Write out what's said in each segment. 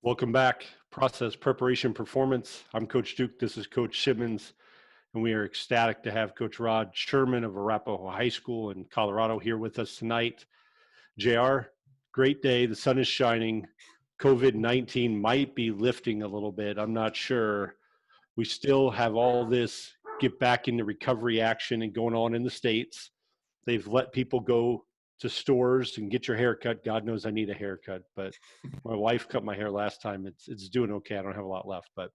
Welcome back. Process, Preparation, Performance. I'm Coach Duke. This is Coach Simmons, and we are ecstatic to have Coach Rod Sherman of Arapahoe High School in Colorado here with us tonight. JR, great day. The sun is shining. COVID-19 might be lifting a little bit. I'm not sure. We still have all this get back into recovery action and going on in the States. They've let people go to stores and get your hair cut. God knows I need a haircut, but my wife cut my hair last time. It's doing okay. I don't have a lot left, but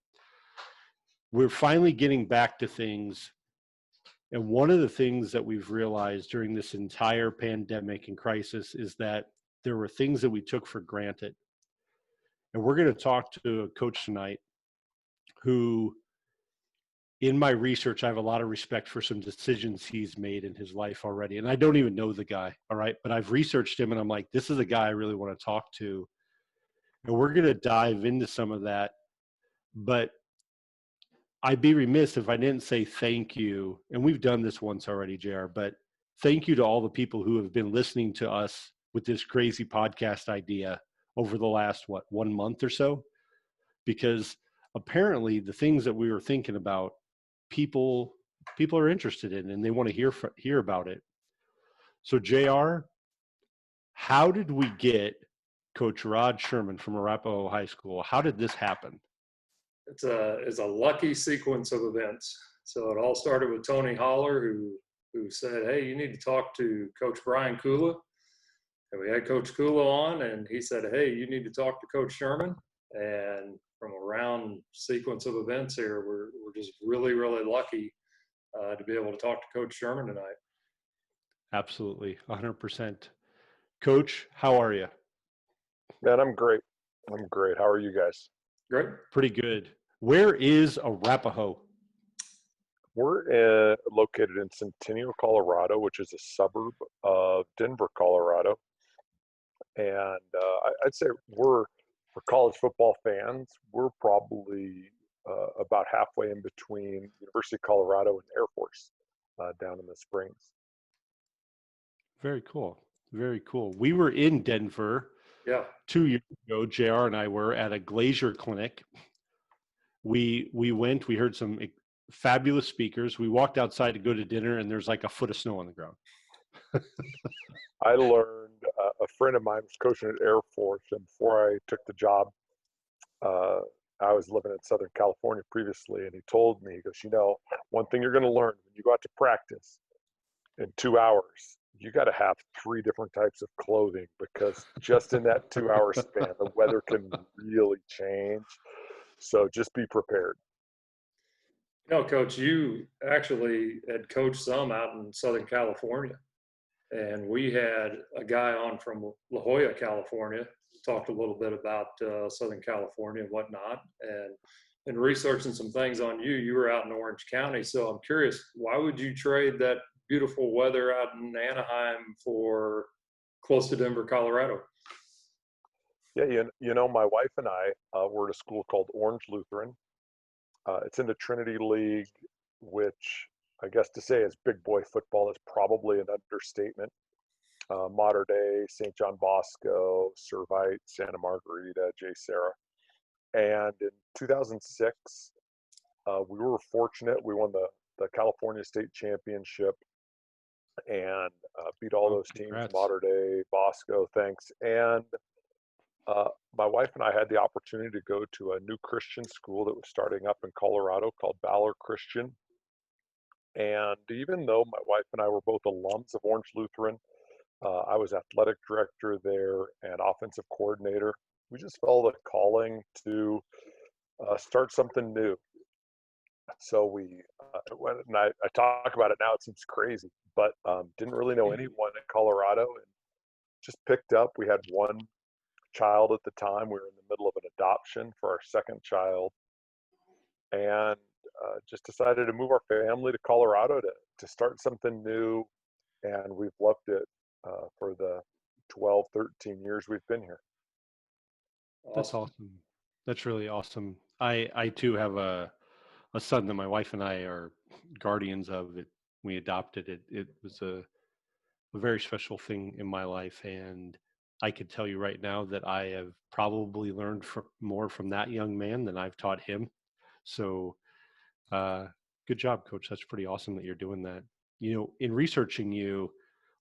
we're finally getting back to things. And one of the things that we've realized during this entire pandemic and crisis is that there were things that we took for granted. And we're going to talk to a coach tonight who, in my research, I have a lot of respect for some decisions he's made in his life already. And I don't even know the guy, all right? But I've researched him and I'm like, this is a guy I really want to talk to. And we're going to dive into some of that. But I'd be remiss if I didn't say thank you. And we've done this once already, JR, but thank you to all the people who have been listening to us with this crazy podcast idea over the last, 1 month or so? Because apparently the things that we were thinking about, people are interested in and they want to hear about it. So JR, how did we get Coach Rod Sherman from Arapahoe High School? How did this happen? It's a lucky sequence of events. So it all started with Tony Holler, who said, "Hey, you need to talk to Coach Brian Kula." And we had Coach Kula on, and he said, "Hey, you need to talk to Coach Sherman." And from a round sequence of events here, we're just really, really lucky to be able to talk to Coach Sherman tonight. Absolutely, 100%. Coach, how are you? Man, I'm great. How are you guys? Great. Pretty good. Where is Arapahoe? We're located in Centennial, Colorado, which is a suburb of Denver, Colorado. And I'd say for college football fans, we're probably about halfway in between University of Colorado and Air Force down in the Springs. Very cool. Very cool. We were in Denver 2 years ago. JR and I were at a glazier clinic. We heard some fabulous speakers. We walked outside to go to dinner and there's like a foot of snow on the ground. I learned, a friend of mine was coaching at Air Force, and before I took the job, I was living in Southern California previously, and he told me, he goes, one thing you're going to learn when you go out to practice in 2 hours, you got to have 3 different types of clothing, because just in that 2-hour span, the weather can really change. So just be prepared. Coach, you actually had coached some out in Southern California. And we had a guy on from La Jolla, California, talked a little bit about Southern California and whatnot. And in researching some things on you, you were out in Orange County. So I'm curious, why would you trade that beautiful weather out in Anaheim for close to Denver, Colorado? Yeah, my wife and I were at a school called Orange Lutheran. It's in the Trinity League, which I guess to say is big boy football is probably an understatement. Modern day St. John Bosco, Servite, Santa Margarita, J. Sarah. And in 2006, we were fortunate. We won the California State Championship and beat all those teams, Modern Day, Bosco, thanks. And my wife and I had the opportunity to go to a new Christian school that was starting up in Colorado called Valor Christian. And even though my wife and I were both alums of Orange Lutheran, I was athletic director there and offensive coordinator. We just felt a calling to start something new. So we went, and I talk about it now, it seems crazy, but didn't really know anyone in Colorado, and just picked up. We had one child at the time. We were in the middle of an adoption for our second child, and just decided to move our family to Colorado to start something new. And we've loved it for the 12, 13 years we've been here. That's awesome. That's really awesome. I too have a son that my wife and I are guardians of. We adopted it. It was a very special thing in my life. And I could tell you right now that I have probably learned more from that young man than I've taught him. So, good job, coach. That's pretty awesome that you're doing that. In researching you,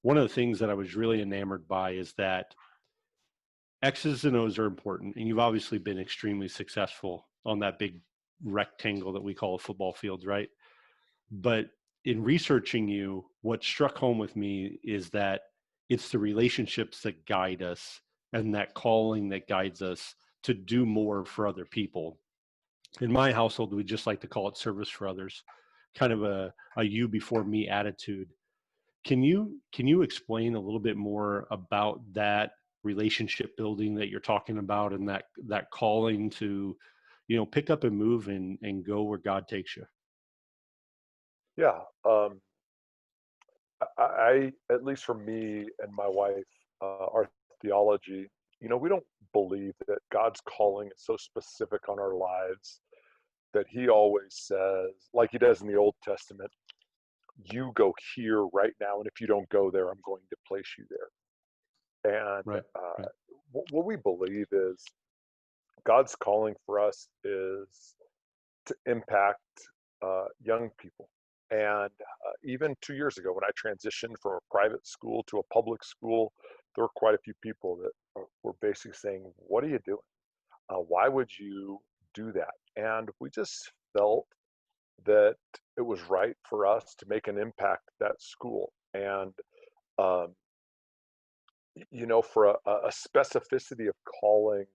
one of the things that I was really enamored by is that X's and O's are important, and you've obviously been extremely successful on that big rectangle that we call a football field, right? But in researching you, what struck home with me is that it's the relationships that guide us and that calling that guides us to do more for other people. In my household, we just like to call it service for others, kind of a you before me attitude. Can you explain a little bit more about that relationship building that you're talking about, and that calling to, pick up and move and go where God takes you? Yeah. At least for me and my wife, our theology, we don't believe that God's calling is so specific on our lives that he always says, like he does in the Old Testament, you go here right now, and if you don't go there, I'm going to place you there. And Right, right, what we believe is God's calling for us is to impact young people. And even 2 years ago, when I transitioned from a private school to a public school, there were quite a few people that were basically saying, "What are you doing? Why would you do that?" And we just felt that it was right for us to make an impact at that school. And um, for a specificity of calling,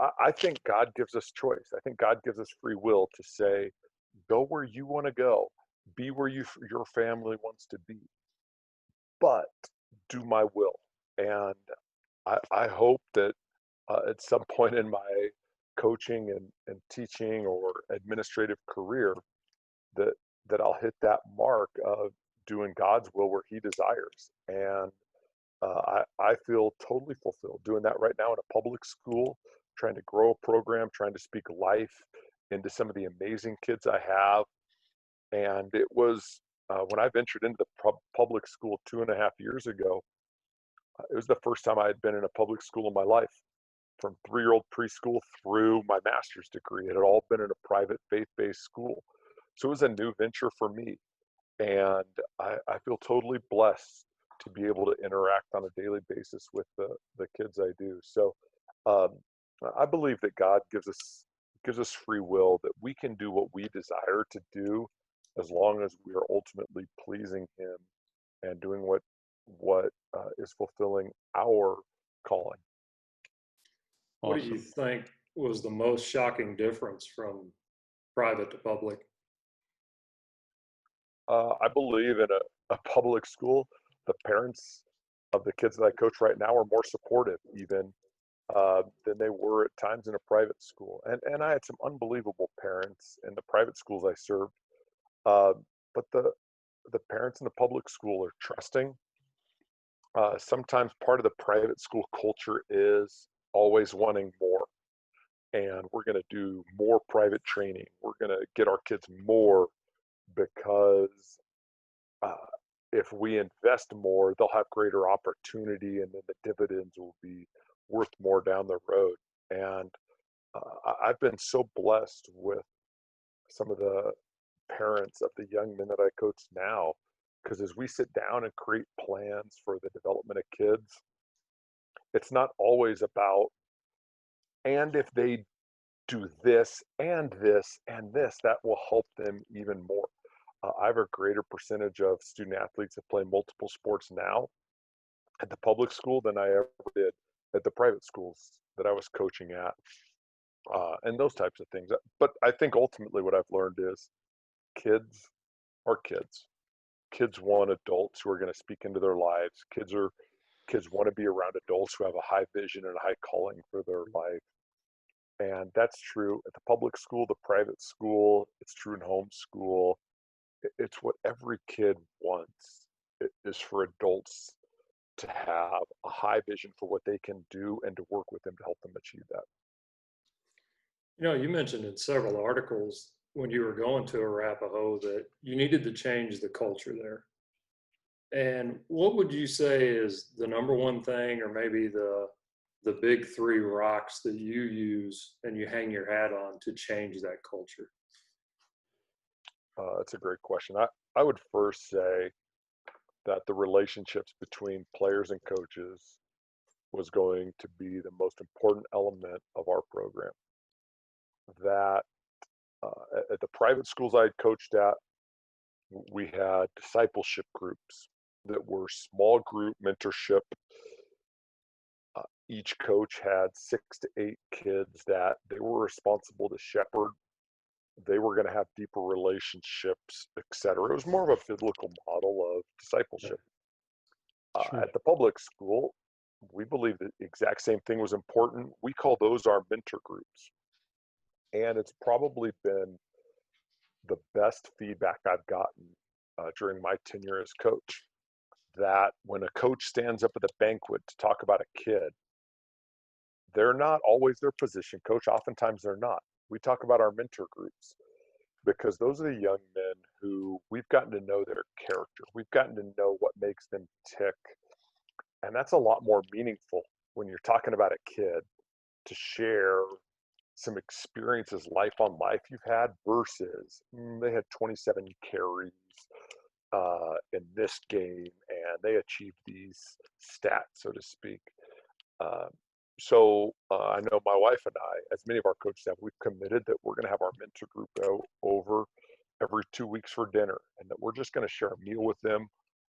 I think God gives us choice. I think God gives us free will to say, go where you want to go, be where your family wants to be, but do my will. And I hope that at some point in my coaching and teaching or administrative career, that I'll hit that mark of doing God's will where He desires. And I feel totally fulfilled doing that right now in a public school, trying to grow a program, trying to speak life into some of the amazing kids I have. And it was when I ventured into the public school 2.5 years ago, it was the first time I had been in a public school in my life. From 3-year-old preschool through my master's degree, it had all been in a private faith-based school. So it was a new venture for me. And I feel totally blessed to be able to interact on a daily basis with the kids I do. So um, I believe that God gives us free will, that we can do what we desire to do as long as we are ultimately pleasing Him and doing what is fulfilling our calling. What do you awesome. think was the most shocking difference from private to public? I believe in a public school, the parents of the kids that I coach right now are more supportive even than they were at times in a private school. And I had some unbelievable parents in the private schools I served, uh, but the parents in the public school are trusting. Sometimes part of the private school culture is always wanting more, and we're going to do more private training. We're going to get our kids more because uh, if we invest more, they'll have greater opportunity, and then the dividends will be worth more down the road. And I've been so blessed with some of the parents of the young men that I coach now, because as we sit down and create plans for the development of kids, it's not always about, and if they do this and this and this, that will help them even more. I have a greater percentage of student athletes that play multiple sports now at the public school than I ever did at the private schools that I was coaching at, and those types of things. But I think ultimately what I've learned is kids are kids. Kids want adults who are going to speak into their lives. Kids want to be around adults who have a high vision and a high calling for their life. And that's true at the public school, the private school. It's true in homeschool. It's what every kid wants, is for adults to have a high vision for what they can do and to work with them to help them achieve that. You mentioned in several articles when you were going to Arapahoe that you needed to change the culture there. And what would you say is the number one thing, or maybe the big three rocks that you use and you hang your hat on to change that culture? That's a great question. I would first say that the relationships between players and coaches was going to be the most important element of our program. That at the private schools I had coached at, we had discipleship groups that were small group mentorship. Each coach had 6 to 8 kids that they were responsible to shepherd. They were going to have deeper relationships, etc. It was more of a biblical model of discipleship. Sure. At the public school, we believe that the exact same thing was important. We call those our mentor groups. And it's probably been the best feedback I've gotten during my tenure as coach. That when a coach stands up at the banquet to talk about a kid, they're not always their position coach. Oftentimes they're not. We talk about our mentor groups because those are the young men who we've gotten to know their character. We've gotten to know what makes them tick. And that's a lot more meaningful when you're talking about a kid to share some experiences life on life you've had versus they had 27 carries in this game and they achieved these stats, so to speak. Uh, I know my wife and I, as many of our coaches have, we've committed that we're going to have our mentor group go over every 2 weeks for dinner, and that we're just going to share a meal with them.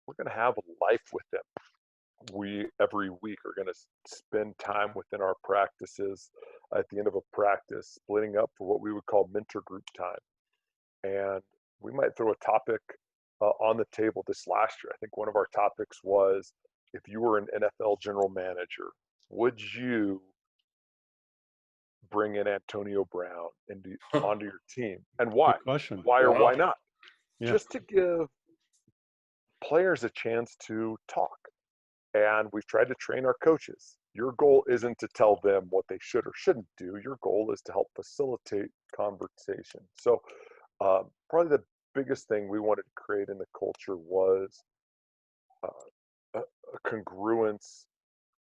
We're going to have life with them. We every week are going to spend time within our practices at the end of a practice, splitting up for what we would call mentor group time, and we might throw a topic on the table. This last year, I think one of our topics was, if you were an NFL general manager, would you bring in Antonio Brown onto your team, and why? Good question. Why or why Wow. not? Yeah. Just to give players a chance to talk. And we've tried to train our coaches. Your goal isn't to tell them what they should or shouldn't do. Your goal is to help facilitate conversation. So, probably the biggest thing we wanted to create in the culture was a congruence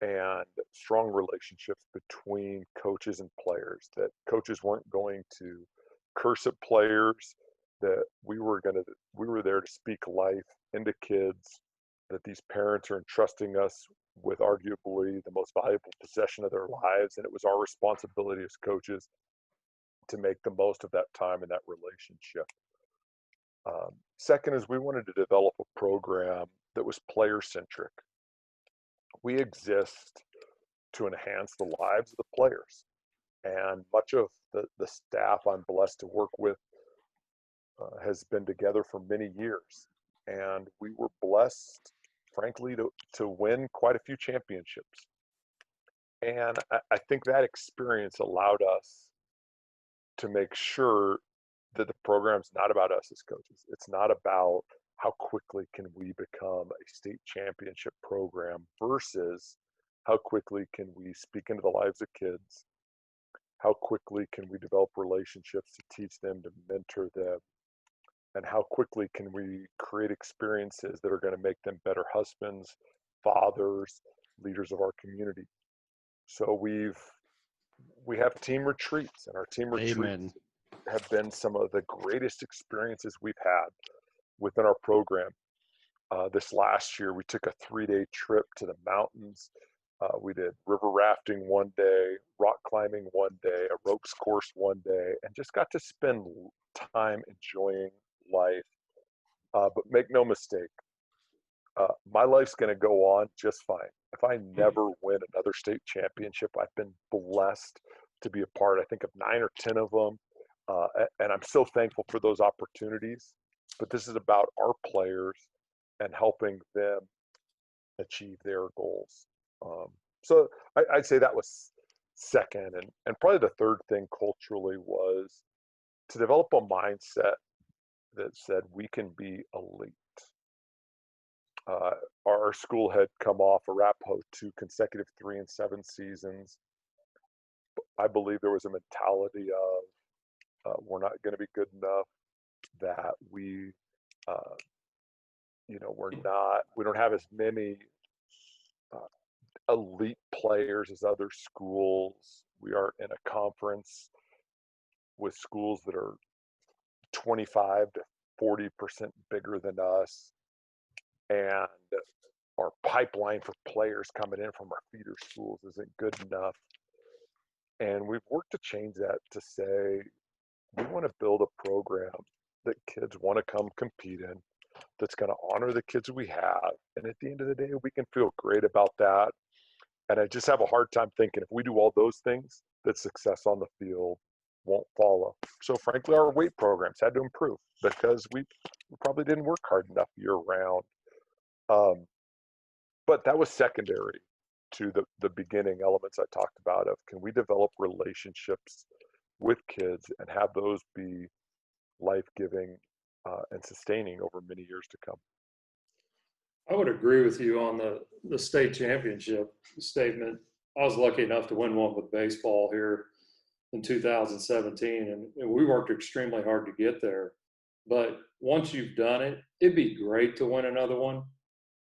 and strong relationships between coaches and players. That coaches weren't going to curse at players. That we were there to speak life into kids. That these parents are entrusting us with arguably the most valuable possession of their lives, and it was our responsibility as coaches to make the most of that time and that relationship. Second is we wanted to develop a program that was player centric. We exist to enhance the lives of the players. And much of the staff I'm blessed to work with has been together for many years. And we were blessed, frankly, to win quite a few championships. And I think that experience allowed us to make sure that the program's not about us as coaches. It's not about how quickly can we become a state championship program versus how quickly can we speak into the lives of kids, how quickly can we develop relationships to teach them, to mentor them, and how quickly can we create experiences that are going to make them better husbands, fathers, leaders of our community. So we have team retreats, and our team retreats Amen. have been some of the greatest experiences we've had within our program. This last year, we took a 3-day trip to the mountains. We did river rafting one day, rock climbing one day, a ropes course one day, and just got to spend time enjoying life. But make no mistake, my life's going to go on just fine. If I never win another state championship, I've been blessed to be a part, I think, of 9 or 10 of them. And I'm so thankful for those opportunities. But this is about our players and helping them achieve their goals. So I'd say that was second. And probably the third thing culturally was to develop a mindset that said we can be elite. Uh, our school had come off Arapahoe 2 consecutive 3-7 seasons. I believe there was a mentality of we're not going to be good enough, that we uh, we don't have as many elite players as other schools. We are in a conference with schools that are 25 to 40% bigger than us. And our pipeline for players coming in from our feeder schools isn't good enough. And we've worked to change that to say we want to build a program that kids want to come compete in, that's going to honor the kids we have. And at the end of the day, we can feel great about that. And I just have a hard time thinking if we do all those things, that success on the field won't follow. So frankly, our weight programs had to improve because we probably didn't work hard enough year round. But that was secondary to the beginning elements I talked about of can we develop relationships with kids and have those be life-giving and sustaining over many years to come. I would agree with you on the state championship statement. I was lucky enough to win one with baseball here in 2017, and we worked extremely hard to get there. But once you've done it, it'd be great to win another one.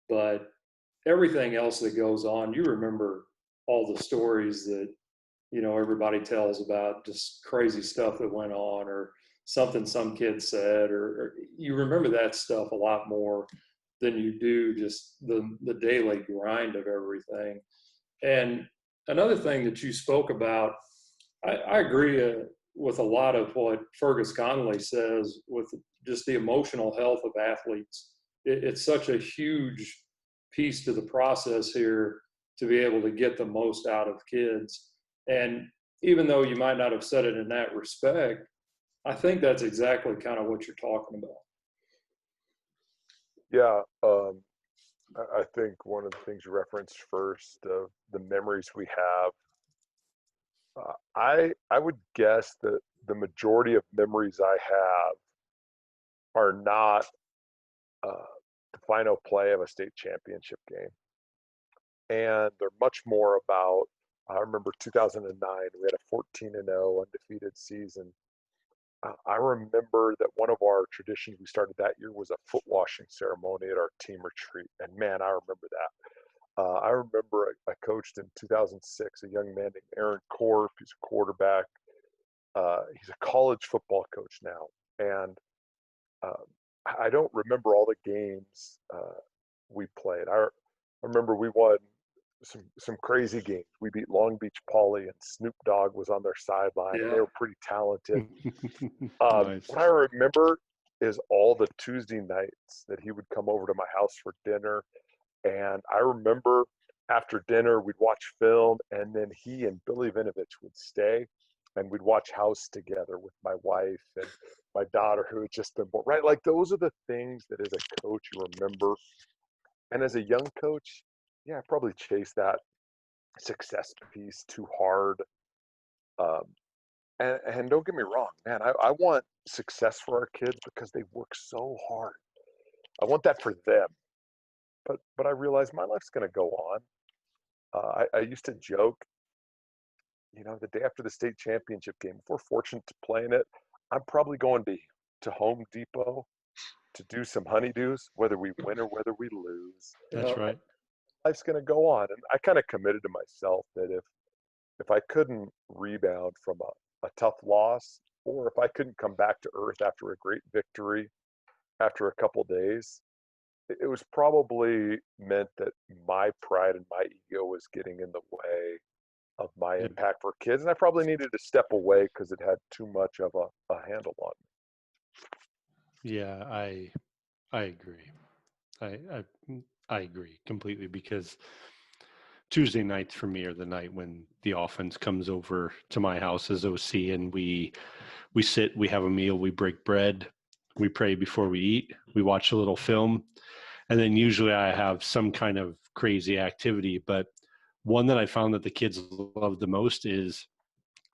But everything else that goes on, you remember all the stories that, everybody tells about just crazy stuff that went on or something some kid said, or you remember that stuff a lot more than you do just the daily grind of everything. And another thing that you spoke about, I agree with a lot of what Fergus Connolly says with just the emotional health of athletes. It's such a huge piece to the process here to be able to get the most out of kids. And even though you might not have said it in that respect, I think that's exactly kind of what you're talking about. Yeah, I think one of the things you referenced first, the memories we have, I would guess that the majority of memories I have are not the final play of a state championship game. And they're much more about, I remember 2009, we had a 14-0 undefeated season. I remember that one of our traditions we started that year was a foot washing ceremony at our team retreat. And man, I remember that. I remember I coached in 2006 a young man named Aaron Korf. He's a quarterback. He's a college football coach now. And I don't remember all the games we played. I remember we won some crazy games. We beat Long Beach Poly, and Snoop Dogg was on their sideline. Yeah. And they were pretty talented. Nice. What I remember is all the Tuesday nights that he would come over to my house for dinner. And I remember after dinner, we'd watch film, and then he and Billy Vinovich would stay, and we'd watch House together with my wife and my daughter, who had just been born, right? Like those are the things that as a coach you remember. And as a young coach, yeah, I probably chase that success piece too hard. And don't get me wrong, man, I want success for our kids because they work so hard. I want that for them. But I realize my life's going to go on. I used to joke, the day after the state championship game, if we're fortunate to play in it, I'm probably going to Home Depot to do some honeydews, whether we win or whether we lose. That's right. Life's going to go on. And I kind of committed to myself that if I couldn't rebound from a tough loss, or if I couldn't come back to earth after a great victory after a couple days, it was probably meant that my pride and my ego was getting in the way of my impact for kids. And I probably needed to step away because it had too much of a handle on me. Yeah, I agree. I agree completely, because Tuesday nights for me are the night when the offense comes over to my house as OC, and we sit, we have a meal, we break bread, we pray before we eat, we watch a little film, and then usually I have some kind of crazy activity. But one that I found that the kids love the most is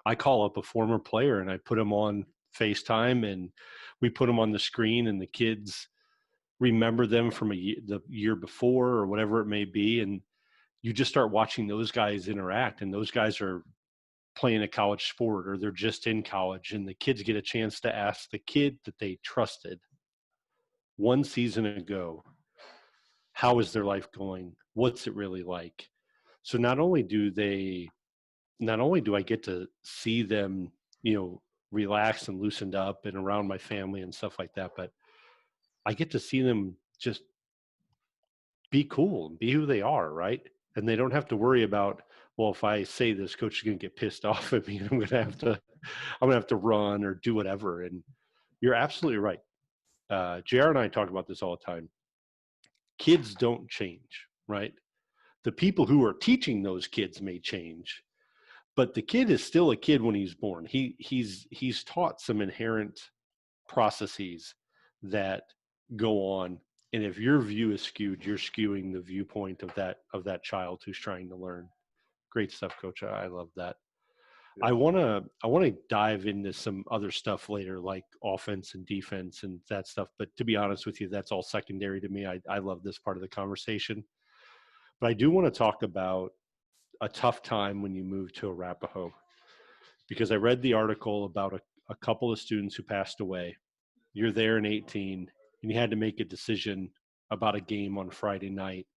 I call up a former player and I put him on FaceTime, and we put them on the screen, and the kids remember them from the year before or whatever it may be. And you just start watching those guys interact, and those guys are playing a college sport or they're just in college, and the kids get a chance to ask the kid that they trusted one season ago, how is their life going? What's it really like? So not only do I get to see them, relax and loosened up and around my family and stuff like that, but I get to see them just be cool and be who they are, right? And they don't have to worry about, well, if I say this, coach is going to get pissed off at me and I'm going to have to run or do whatever. And you're absolutely right. JR and I talk about this all the time. Kids don't change, right? The people who are teaching those kids may change, but the kid is still a kid when he's born. He's taught some inherent processes that go on, and if your view is skewed, you're skewing the viewpoint of that child who's trying to learn. Great stuff, Coach. I love that. Yeah. I want to dive into some other stuff later, like offense and defense and that stuff. But to be honest with you, that's all secondary to me. I love this part of the conversation. But I do want to talk about a tough time when you moved to Arapahoe, because I read the article about a couple of students who passed away. You're there in 18, and you had to make a decision about a game on Friday night.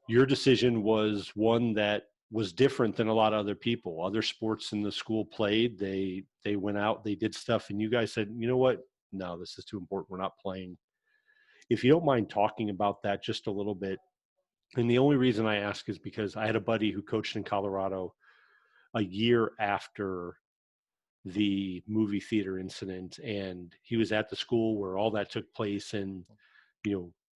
Your decision was one that was different than a lot of other people. Other sports in the school played. They went out, they did stuff, and you guys said, you know what? No, this is too important. We're not playing. If you don't mind talking about that just a little bit. And the only reason I ask is because I had a buddy who coached in Colorado a year after the movie theater incident, and he was at the school where all that took place. And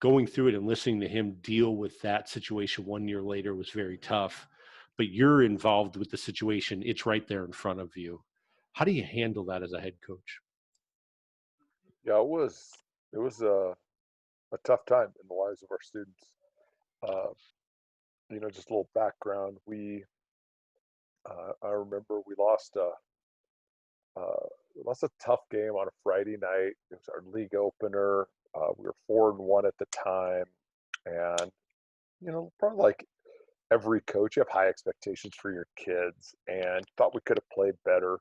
going through it and listening to him deal with that situation 1 year later was very tough. But you're involved with the situation. It's right there in front of you. How do you handle that as a head coach? Yeah, it was a tough time in the lives of our students. Uh, just a little background. I remember we lost a tough game on a Friday night. It was our league opener. We were 4-1 at the time, and probably like every coach, you have high expectations for your kids, and thought we could have played better.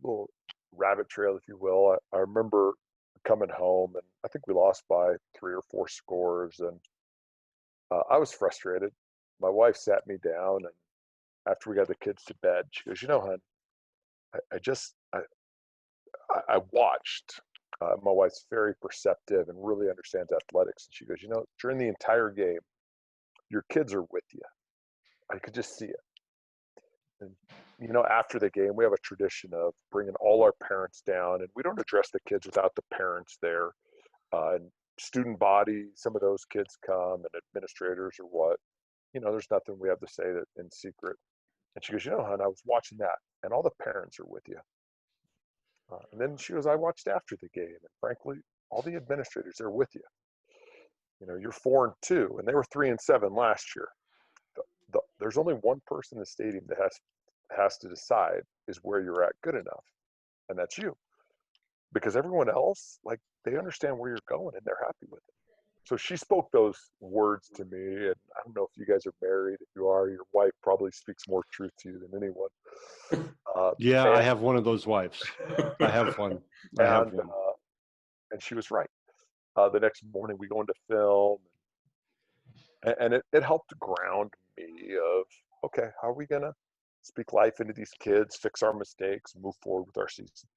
Little rabbit trail, if you will. I remember coming home, and I think we lost by 3 or 4 scores, and I was frustrated. My wife sat me down, and after we got the kids to bed, she goes, hon, I just I watched. My wife's very perceptive and really understands athletics, and she goes, during the entire game, your kids are with you. I could just see it. And after the game, we have a tradition of bringing all our parents down, and we don't address the kids without the parents there. And student body, some of those kids come, and administrators or what. There's nothing we have to say that in secret. And she goes, hon, I was watching that, and all the parents are with you. And then she goes, I watched after the game, and frankly, all the administrators are with you. You're 4-2, and they were 3-7 last year. There's only one person in the stadium that has to decide is where you're at good enough, and that's you. Because everyone else, like, they understand where you're going, and they're happy with it. So she spoke those words to me, and I don't know if you guys are married. If you are, your wife probably speaks more truth to you than anyone. Yeah, I have one of those wives. I have one. And she was right. The next morning we go into film, and it helped ground me of, okay, how are we going to speak life into these kids, fix our mistakes, move forward with our season.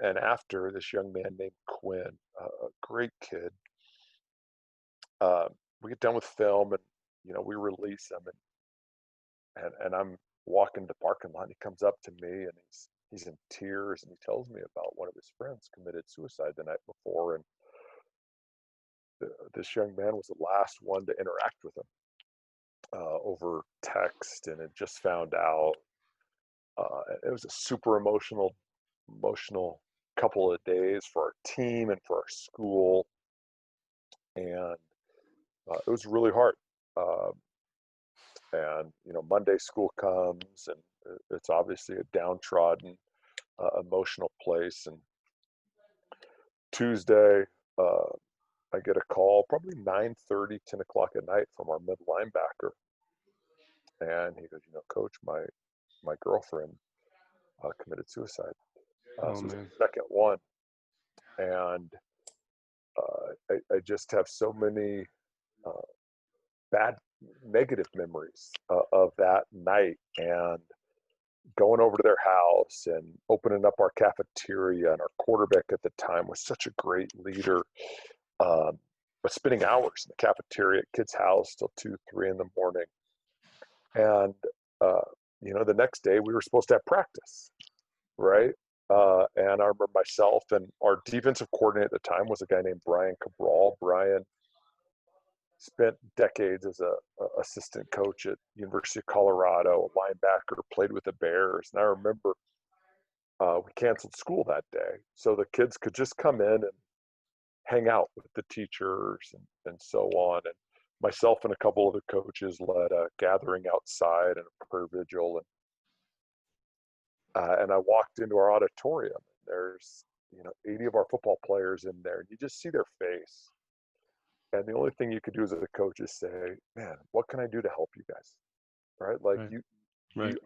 And after, this young man named Quinn, a great kid, we get done with film, and we release him, and I'm walking the parking lot, and he comes up to me, and he's in tears, and he tells me about one of his friends committed suicide the night before, and this young man was the last one to interact with him over text, and had just found out. It was a super emotional couple of days for our team and for our school, and it was really hard. And Monday school comes, and it's obviously a downtrodden, emotional place. And Tuesday, I get a call, probably 9:30, 10 o'clock at night, from our mid linebacker, and he goes, Coach, my girlfriend committed suicide. Oh, So it was man. the second one, and I just have so many uh, bad, negative memories of that night, and going over to their house and opening up our cafeteria. And our quarterback at the time was such a great leader, but spending hours in the cafeteria at kids' house till 2, 3 in the morning. And, uh, the next day we were supposed to have practice, right? And I remember myself and our defensive coordinator at the time was a guy named Brian Cabral. Brian spent decades as a assistant coach at University of Colorado, a linebacker, played with the Bears. And I remember we canceled school that day so the kids could just come in and hang out with the teachers and so on. And myself and a couple other coaches led a gathering outside and a prayer vigil. And I walked into our auditorium. There's 80 of our football players in there, and you just see their face. And the only thing you could do as a coach is say, "Man, what can I do to help you guys?" Right? Like Right. you, Right.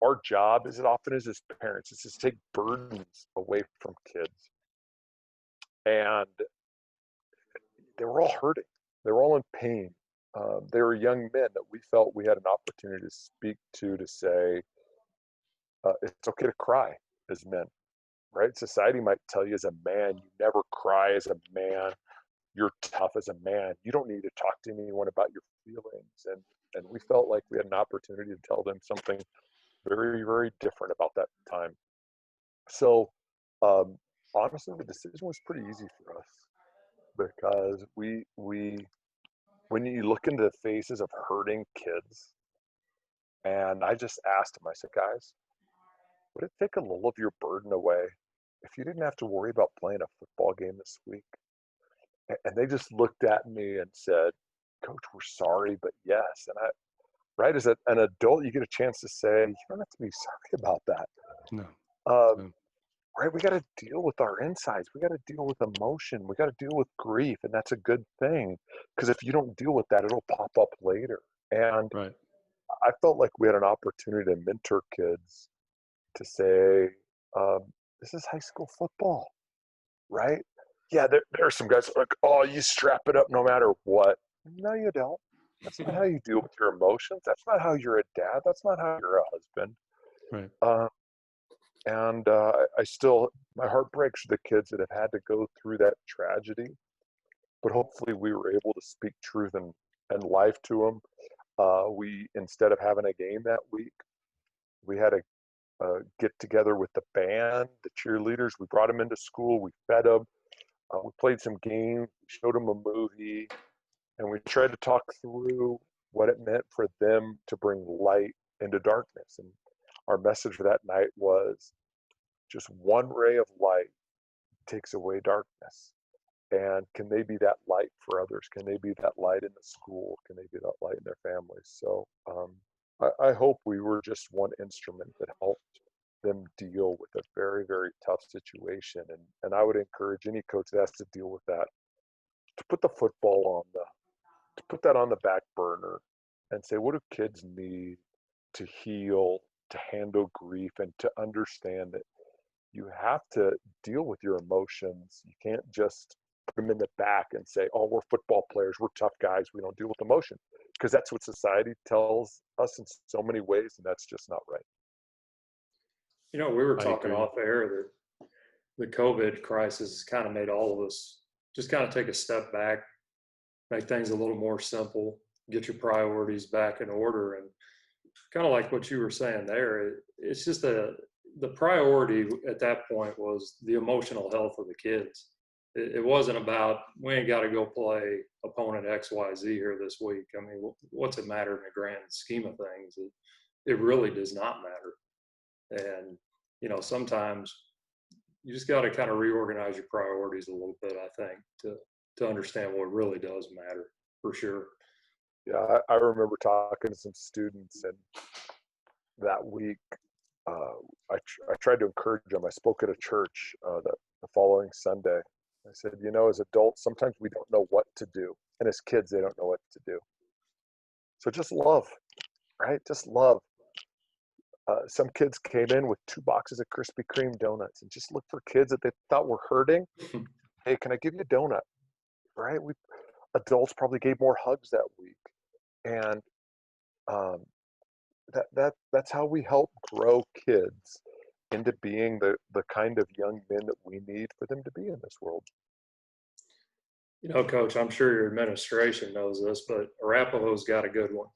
our job, as it often is as parents, is to take burdens away from kids. And they were all hurting. They were all in pain. They were young men that we felt we had an opportunity to speak to say, it's okay to cry as men, right? Society might tell you as a man, you never cry as a man. You're tough as a man. You don't need to talk to anyone about your feelings. And we felt like we had an opportunity to tell them something very, very different about that time. So honestly, the decision was pretty easy for us because we when you look into the faces of hurting kids, and I just asked them, I said, guys, would it take a little of your burden away if you didn't have to worry about playing a football game this week? And they just looked at me and said, Coach, we're sorry, but yes. And right, as an adult, you get a chance to say, you don't have to be sorry about that. No. Um, No. right, we got to deal with our insides. We got to deal with emotion. We got to deal with grief, and that's a good thing because if you don't deal with that, it'll pop up later. And Right. I felt like we had an opportunity to mentor kids to say, um, this is high school football, right? Yeah, there are some guys like, oh, you strap it up no matter what. No, you don't. That's not how you deal with your emotions. That's not how you're a dad. That's not how you're a husband. Right. And I still, my heart breaks for the kids that have had to go through that tragedy. But hopefully we were able to speak truth and life to them. We, instead of having a game that week, we had a get together with the band, the cheerleaders. We brought them into school. We fed them. We played some games, showed them a movie, and we tried to talk through what it meant for them to bring light into darkness. And our message for that night was just one ray of light takes away darkness. And can they be that light for others? Can they be that light in the school? Can they be that light in their families? So I hope we were just one instrument that helped them deal with a very, very tough situation. And I would encourage any coach that has to deal with that to put the football to put that on the back burner and say, what do kids need to heal, to handle grief, and to understand that you have to deal with your emotions. You can't just put them in the back and say, oh, we're football players, we're tough guys, we don't deal with emotion. Because that's what society tells us in so many ways, and that's just not right. We were I talking agree. off air that the COVID crisis kind of made all of us just kind of take a step back, make things a little more simple, get your priorities back in order. And kind of like what you were saying there, it's just the priority at that point was the emotional health of the kids. It wasn't about, we ain't got to go play opponent XYZ here this week. I mean, what's it matter in the grand scheme of things? It really does not matter. And, sometimes you just got to kind of reorganize your priorities a little bit, I think, to understand what really does matter, for sure. Yeah, I remember talking to some students, and that week, I tried to encourage them. I spoke at a church the following Sunday. I said, as adults, sometimes we don't know what to do. And as kids, they don't know what to do. So just love, right? Just love. Some kids came in with 2 boxes of Krispy Kreme donuts and just looked for kids that they thought were hurting. Hey, can I give you a donut? right? Adults probably gave more hugs that week. And um, that's how we help grow kids into being the kind of young men that we need for them to be in this world. Coach, I'm sure your administration knows this, but Arapahoe's got a good one.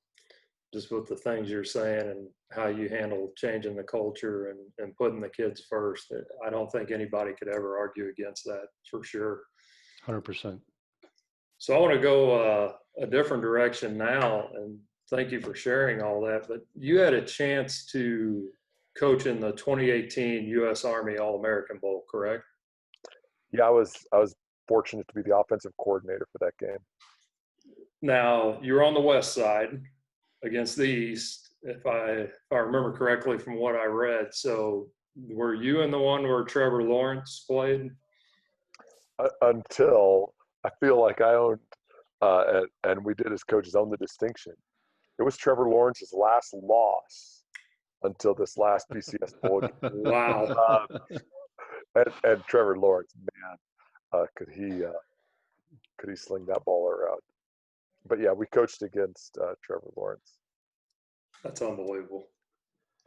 Just with the things you're saying and how you handle changing the culture and putting the kids first. I don't think anybody could ever argue against that, for sure. 100%. So I want to go a different direction now, and thank you for sharing all that. But you had a chance to coach in the 2018 U.S. Army All-American Bowl, correct? Yeah, I was fortunate to be the offensive coordinator for that game. Now, you're on the west side against the east, if I remember correctly from what I read. So were you in the one where Trevor Lawrence played? Until I feel like I owned, and we did as coaches own the distinction. It was Trevor Lawrence's last loss until this last BCS bowl game. Wow. And Trevor Lawrence, man, could he sling that ball around? But yeah, we coached against Trevor Lawrence. That's unbelievable.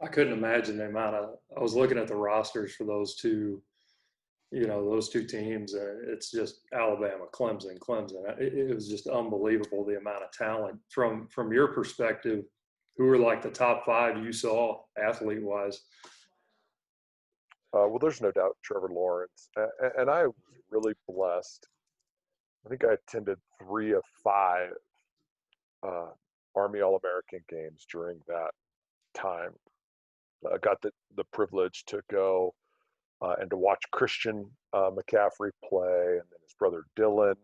I couldn't imagine the amount of. I was looking at the rosters for those two teams, and it's just Alabama, Clemson. It was just unbelievable the amount of talent from your perspective. Who were like the top 5 you saw athlete wise? Well, there's no doubt Trevor Lawrence, and I was really blessed. I think I attended 3 of 5 Army All-American games during that time. I got the privilege to go and to watch Christian McCaffrey play, and then his brother Dylan,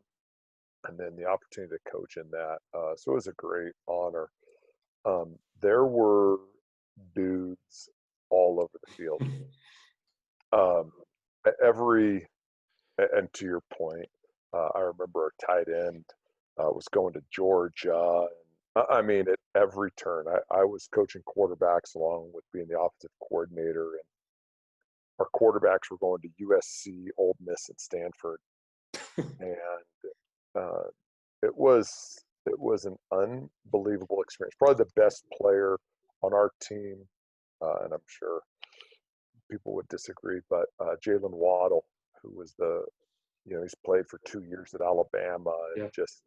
and then the opportunity to coach in that. So it was a great honor. There were dudes all over the field. And to your point, I remember our tight end was going to Georgia. And, I mean, at every turn, I was coaching quarterbacks along with being the offensive coordinator, and our quarterbacks were going to USC, Ole Miss, and Stanford, and it was an unbelievable experience. Probably the best player on our team, and I'm sure people would disagree, but Jalen Waddle, who was he's played for 2 years at Alabama, and Yeah. just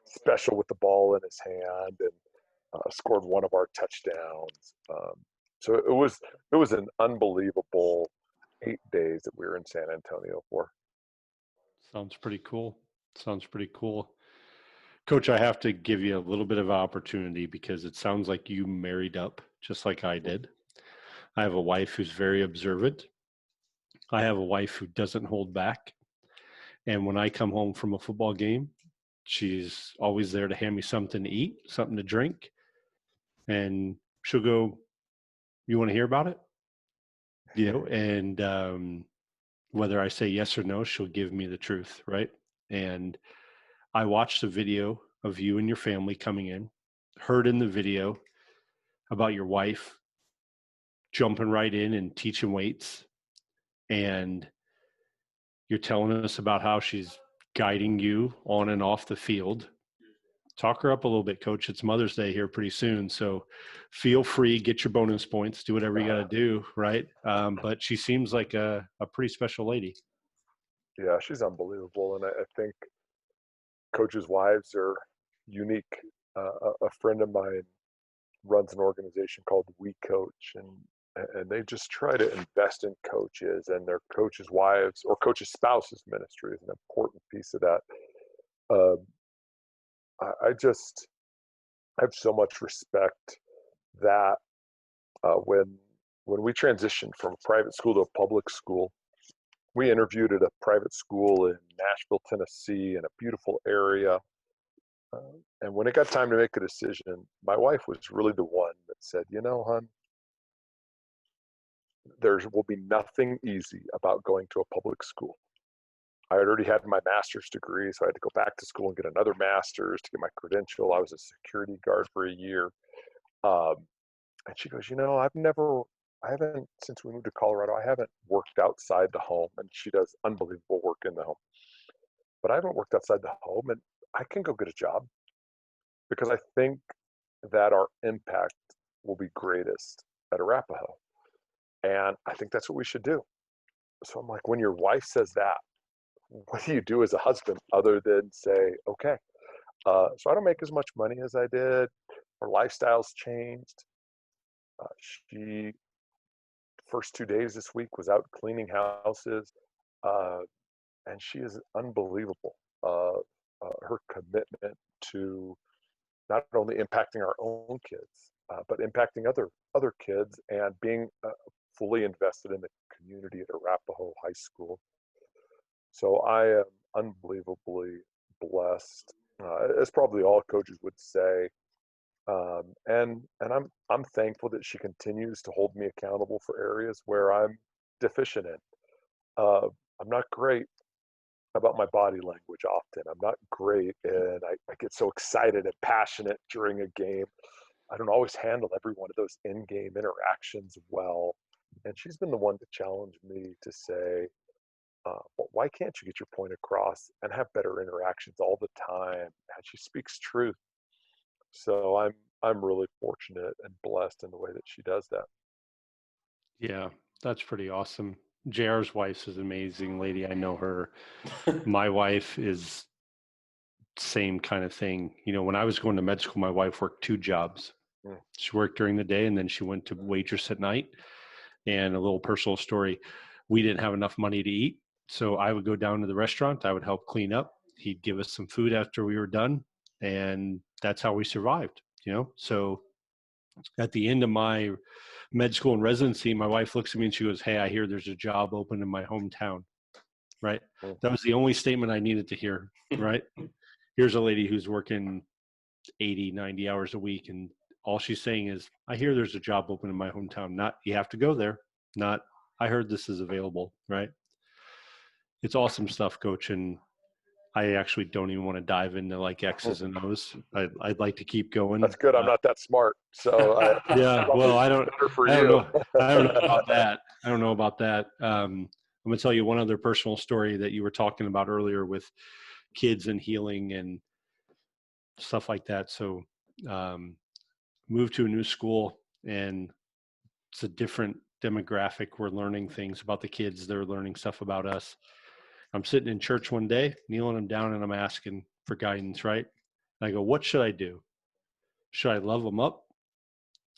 special with the ball in his hand, and scored one of our touchdowns. So it was an unbelievable 8 days that we were in San Antonio for. Sounds pretty cool. Coach, I have to give you a little bit of opportunity because it sounds like you married up just like I did. I have a wife who's very observant. I have a wife who doesn't hold back. And when I come home from a football game, she's always there to hand me something to eat, something to drink. And she'll go, "You want to hear about it?" And whether I say yes or no, she'll give me the truth, right? And I watched a video of you and your family coming in, heard in the video about your wife jumping right in and teaching weights. And you're telling us about how she's guiding you on and off the field. Talk her up a little bit, Coach. It's Mother's Day here pretty soon. So feel free, get your bonus points, do whatever you got to do, right? But she seems like a pretty special lady. Yeah, she's unbelievable. And I think coaches' wives are unique. A friend of mine runs an organization called We Coach, and they just try to invest in coaches, and their coaches' wives or coaches' spouses ministry is an important piece of that. I have so much respect that when we transitioned from private school to a public school, we interviewed at a private school in Nashville, Tennessee, in a beautiful area. And when it got time to make a decision, my wife was really the one that said, hon, there will be nothing easy about going to a public school. I had already had my master's degree, so I had to go back to school and get another master's to get my credential. I was a security guard for a year. And she goes, I haven't, since we moved to Colorado, I haven't worked outside the home. And she does unbelievable work in the home. but I haven't worked outside the home, and I can go get a job because I think that our impact will be greatest at Arapahoe. And I think that's what we should do. So I'm like, when your wife says that, what do you do as a husband other than say, okay? So I don't make as much money as I did. Her lifestyle's changed. She first 2 days this week was out cleaning houses, uh, and she is unbelievable. Her commitment to not only impacting our own kids, but impacting other kids and being fully invested in the community at Arapahoe High School. So I am unbelievably blessed, as probably all coaches would say. And I'm thankful that she continues to hold me accountable for areas where I'm deficient in. Uh, I'm not great about my body language often. I'm not great, and I get so excited and passionate during a game. I don't always handle every one of those in-game interactions well. And she's been the one to challenge me to say, well, why can't you get your point across and have better interactions all the time? And she speaks truth. So I'm really fortunate and blessed in the way that she does that. Yeah, that's pretty awesome. JR's wife is an amazing lady. I know her. My wife is same kind of thing. You know, when I was going to med school, my wife worked 2 jobs. Mm. She worked during the day and then she went to waitress at night. And a little personal story, we didn't have enough money to eat. So I would go down to the restaurant. I would help clean up. He'd give us some food after we were done. And that's how we survived, you know? So at the end of my med school and residency, my wife looks at me and she goes, "Hey, I hear there's a job open in my hometown." Right? Mm. That was the only statement I needed to hear. Right? Here's a lady who's working 80, 90 hours a week. And all she's saying is, "I hear there's a job open in my hometown." Not, "You have to go there." Not, "I heard this is available." Right? It's awesome stuff, Coach. And I actually don't even want to dive into like Mm. X's and O's. I'd like to keep going. That's good. I'm not that smart, so Yeah, well, probably better for I don't you. know. I don't know about that. I don't know about that. I'm gonna tell you one other personal story that you were talking about earlier with kids and healing and stuff like that. So, moved to a new school and it's a different demographic. We're learning things about the kids. They're learning stuff about us. I'm sitting in church one day, kneeling them down, and I'm asking for guidance. Right? And I go, "What should I do? Should I love them up?"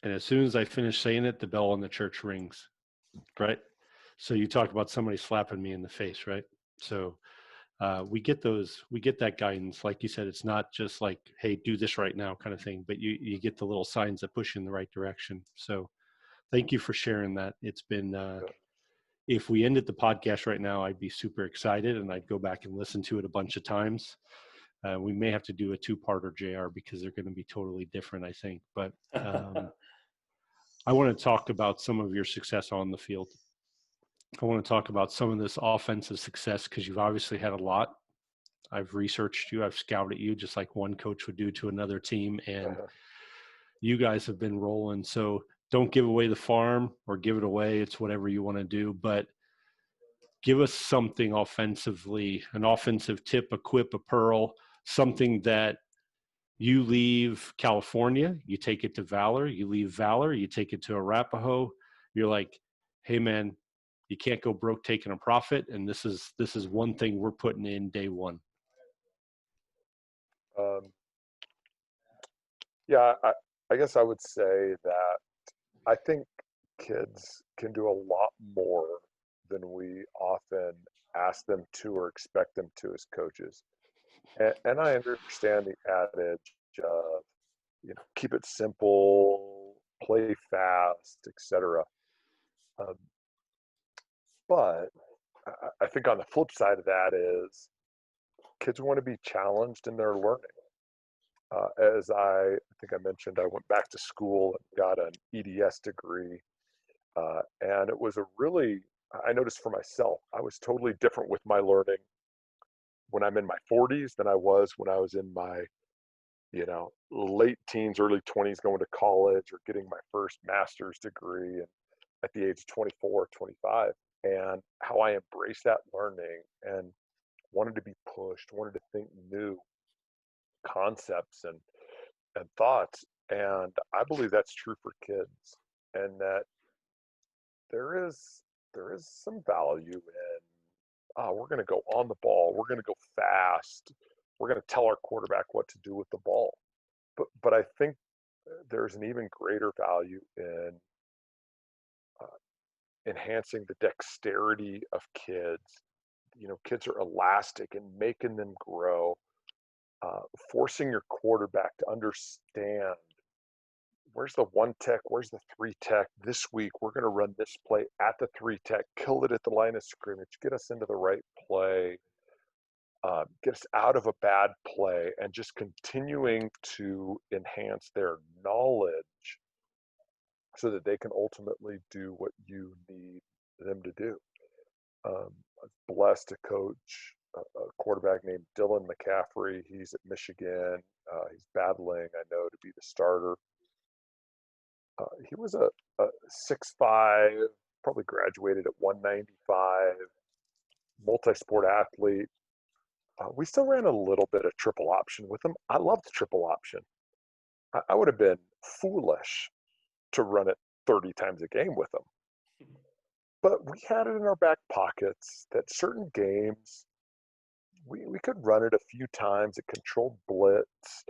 And as soon as I finish saying it, the bell in the church rings. Right? So you talk about somebody slapping me in the face, right? So we get that guidance. Like you said, it's not just like, "Hey, do this right now," kind of thing, but you get the little signs that push you in the right direction. So thank you for sharing that. It's been, if we ended the podcast right now, I'd be super excited and I'd go back and listen to it a bunch of times. We may have to do a 2-parter, JR, because they're going to be totally different, I think. But I want to talk about some of your success on the field. I want to talk about some of this offensive success because you've obviously had a lot. I've researched you, I've scouted you just like one coach would do to another team, and you guys have been rolling. So don't give away the farm or give it away. It's whatever you want to do, but give us something offensively, an offensive tip, a quip, a pearl, something that you leave California, you take it to Valor, you leave Valor, you take it to Arapahoe. You're like, "Hey man, you can't go broke taking a profit, and this is one thing we're putting in day one." Um, yeah, I guess I would say that I think kids can do a lot more than we often ask them to or expect them to as coaches. And I understand the adage of, keep it simple, play fast, etc. Um, but I think on the flip side of that is kids want to be challenged in their learning. As I think I mentioned, I went back to school and got an EDS degree. And it was I noticed for myself, I was totally different with my learning when I'm in my 40s than I was when I was in my, late teens, early 20s, going to college or getting my first master's degree and at the age of 24, 25, and how I embraced that learning and wanted to be pushed, wanted to think new concepts and thoughts. And I believe that's true for kids, and that there is some value in, we're going to go on the ball, we're going to go fast, we're going to tell our quarterback what to do with the ball. But I think there's an even greater value in enhancing the dexterity of kids. Kids are elastic and making them grow, forcing your quarterback to understand where's the one tech, where's the three tech. This week, we're going to run this play at the three tech, kill it at the line of scrimmage, get us into the right play, get us out of a bad play, and just continuing to enhance their knowledge so that they can ultimately do what you need them to do. I was blessed to coach a quarterback named Dylan McCaffrey. He's at Michigan. He's battling, I know, to be the starter. He was a 6'5", probably graduated at 195, multi-sport athlete. We still ran a little bit of triple option with him. I loved triple option. I would have been foolish to run it 30 times a game with him. But we had it in our back pockets that certain games, we could run it a few times. It controlled blitz.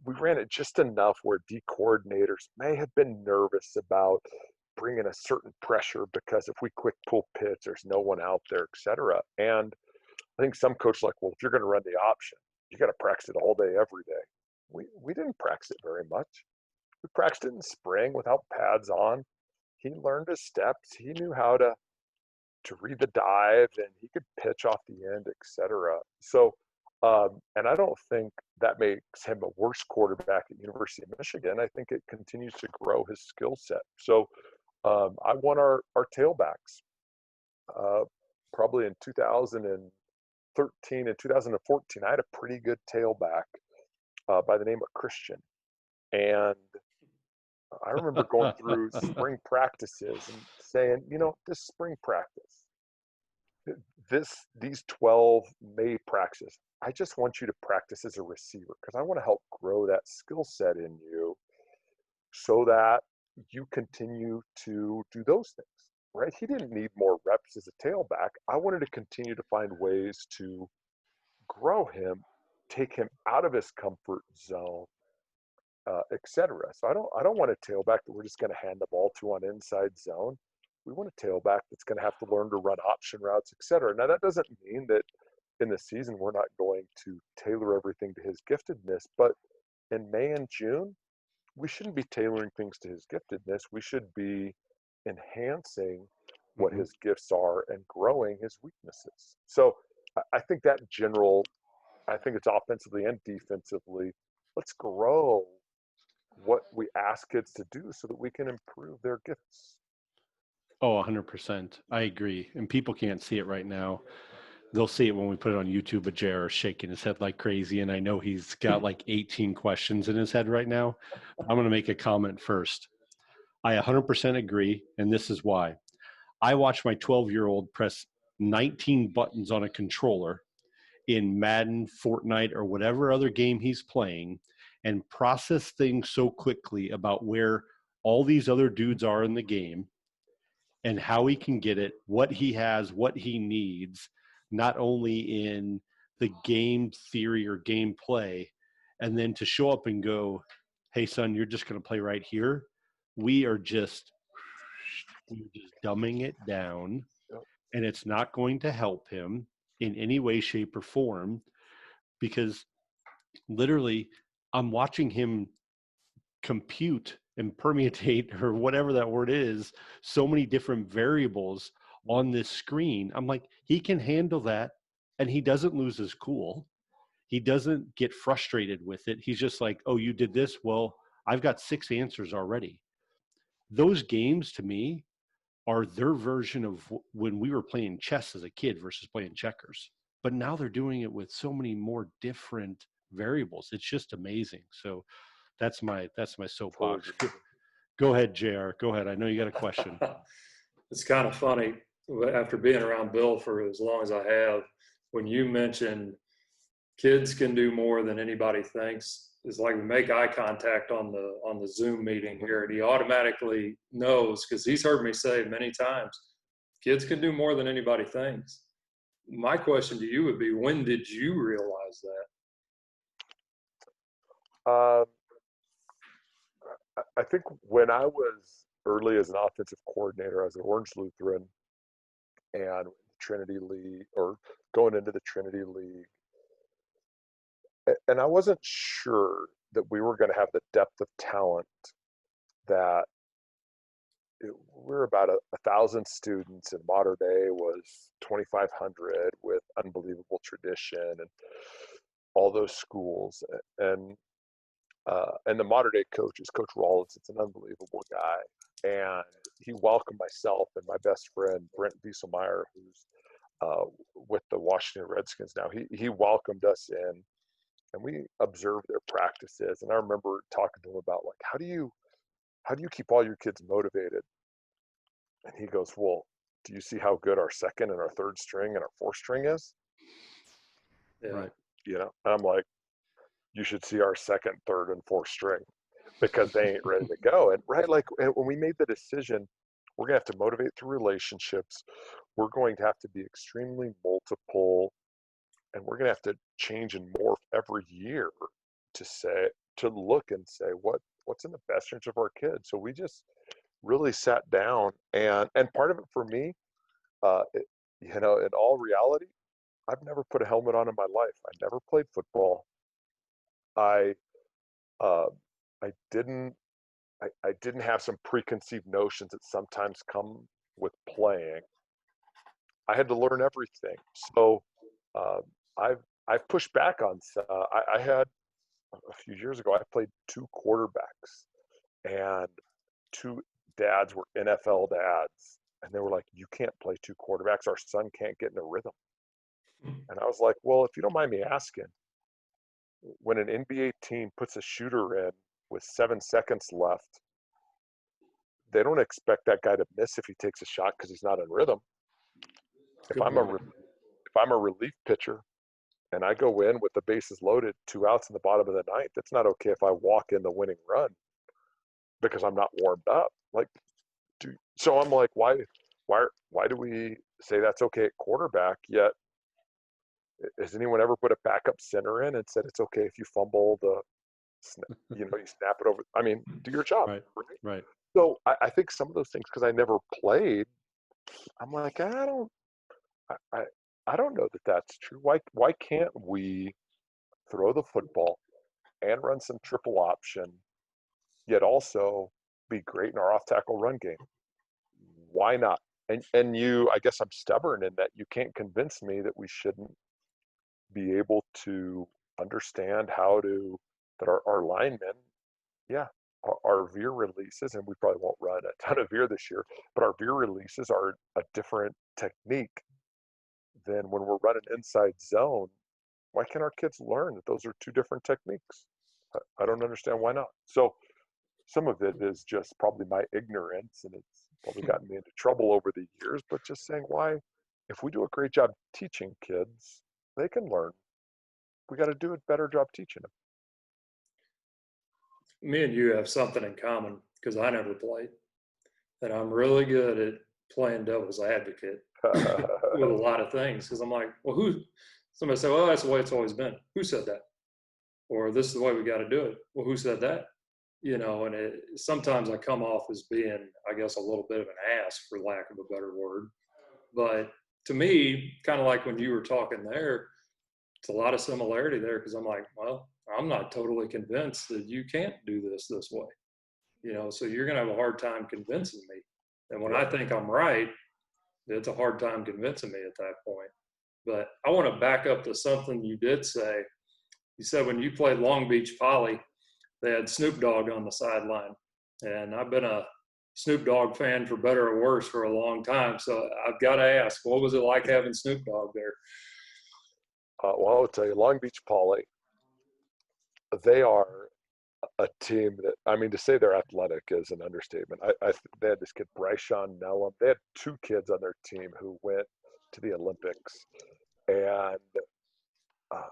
We ran it just enough where D coordinators may have been nervous about bringing a certain pressure because if we quick pull pitch, there's no one out there, et cetera. And I think some coaches are like, well, if you're going to run the option, you got to practice it all day, every day. We didn't practice it very much. We practiced it in spring without pads on. He learned his steps. He knew how to read the dive, and he could pitch off the end, et cetera. So, and I don't think that makes him a worse quarterback at University of Michigan. I think it continues to grow his skill set. So I won our tailbacks probably in 2013 and 2014. I had a pretty good tailback by the name of Christian. And I remember going through spring practices and saying, this spring practice, these 12 May practices, I just want you to practice as a receiver because I want to help grow that skill set in you so that you continue to do those things, right? He didn't need more reps as a tailback. I wanted to continue to find ways to grow him, take him out of his comfort zone, et cetera. So I don't want a tailback that we're just going to hand the ball to on inside zone. We want a tailback that's going to have to learn to run option routes, et cetera. Now, that doesn't mean that in the season we're not going to tailor everything to his giftedness, but in May and June, we shouldn't be tailoring things to his giftedness. We should be enhancing what his gifts are and growing his weaknesses. So I think that I think it's offensively and defensively, let's grow what we ask kids to do so that we can improve their gifts. Oh, 100%. I agree. And people can't see it right now. They'll see it when we put it on YouTube, but JR is shaking his head like crazy. And I know he's got like 18 questions in his head right now. I'm going to make a comment first. I 100% agree. And this is why. I watched my 12-year-old press 19 buttons on a controller in Madden, Fortnite, or whatever other game he's playing and process things so quickly about where all these other dudes are in the game and how he can get it, what he has, what he needs, not only in the game theory or gameplay, and then to show up and go, hey, son, you're just going to play right here. We're just dumbing it down, and it's not going to help him in any way, shape, or form because literally I'm watching him compute and permutate or whatever that word is, so many different variables on this screen. I'm like, he can handle that and he doesn't lose his cool. He doesn't get frustrated with it. He's just like, oh, you did this? Well, I've got 6 answers already. Those games to me are their version of when we were playing chess as a kid versus playing checkers. But now they're doing it with so many more different variables. It's just amazing. So that's my soapbox. Go ahead, JR. Go ahead. I know you got a question. It's kind of funny after being around Bill for as long as I have. when you mentioned kids can do more than anybody thinks, it's like we make eye contact on the Zoom meeting here, and he automatically knows, because he's heard me say many times, kids can do more than anybody thinks. My question to you would be, when did you realize that? I think when I was early as an offensive coordinator, I was at Orange Lutheran and Trinity League, or going into the Trinity League. And I wasn't sure that we were going to have the depth of talent that we're about 1,000 students, and Mater Dei was 2,500 with unbelievable tradition and all those schools. And the Mater Dei coach is Coach Rollins. It's an unbelievable guy. And he welcomed myself and my best friend, Brent Wieselmeyer, who's with the Washington Redskins now. He welcomed us in, and we observed their practices. And I remember talking to him about, like, how do you keep all your kids motivated? And he goes, well, do you see how good our second and our third string and our fourth string is? Yeah. Right. And I'm like, you should see our second, third, and fourth string, because they ain't ready to go. And and when we made the decision, we're gonna have to motivate through relationships. We're going to have to be extremely multiple, and we're gonna have to change and morph every year to look and say what's in the best interest of our kids. So we just really sat down, and part of it for me, in all reality, I've never put a helmet on in my life. I never played football. I uh, I didn't I didn't have some preconceived notions that sometimes come with playing. I had to learn everything. So uh, I've pushed back on. I had a few years ago. I played two quarterbacks, and two dads were NFL dads, and they were like, "You can't play two quarterbacks. Our son can't get in a rhythm." And I was like, "Well, if you don't mind me asking, when an NBA team puts a shooter in with 7 seconds left, they don't expect that guy to miss if he takes a shot because he's not in rhythm. If Good I'm point. if I'm a relief pitcher and I go in with the bases loaded, 2 outs in the bottom of the ninth, it's not okay if I walk in the winning run because I'm not warmed up. Like, so I'm like, why do we say that's okay at quarterback? Yet, has anyone ever put a backup center in and said it's okay if you fumble you snap it over? I mean, do your job. Right. Right. So I think some of those things, because I never played, I'm like, I, I don't know that that's true. Why can't we throw the football and run some triple option, yet also be great in our off tackle run game? Why not? And I guess I'm stubborn in that you can't convince me that we shouldn't be able to understand that our linemen, yeah, our veer releases, and we probably won't run a ton of veer this year, but our veer releases are a different technique than when we're running inside zone. Why can't our kids learn that those are two different techniques? I don't understand why not. So some of it is just probably my ignorance, and it's probably gotten me into trouble over the years, but just saying, why, if we do a great job teaching kids, they can learn. We got to do a better job teaching Me and you have something in common, because I never played, and I'm really good at playing devil's advocate with a them. lot of things, because I'm like, well, somebody said, well, that's the way it's always been. Who said that? Or this is the way we got to do it. Well, who said that? And sometimes I come off as being, I guess, a little bit of an ass, for lack of a better word. But to me, kind of like when you were talking there, it's a lot of similarity there, because I'm like, well, I'm not totally convinced that you can't do this way. So you're going to have a hard time convincing me. And when I think I'm right, it's a hard time convincing me at that point. But I want to back up to something you did say. You said when you played Long Beach Poly, they had Snoop Dogg on the sideline. And I've been a Snoop Dogg fan, for better or worse, for a long time. So I've got to ask, what was it like having Snoop Dogg there? Well, I'll tell you, Long Beach Poly, they are a team that, I mean, to say they're athletic is an understatement. They had this kid, Bryshon Nellum. They had two kids on their team who went to the Olympics. And uh,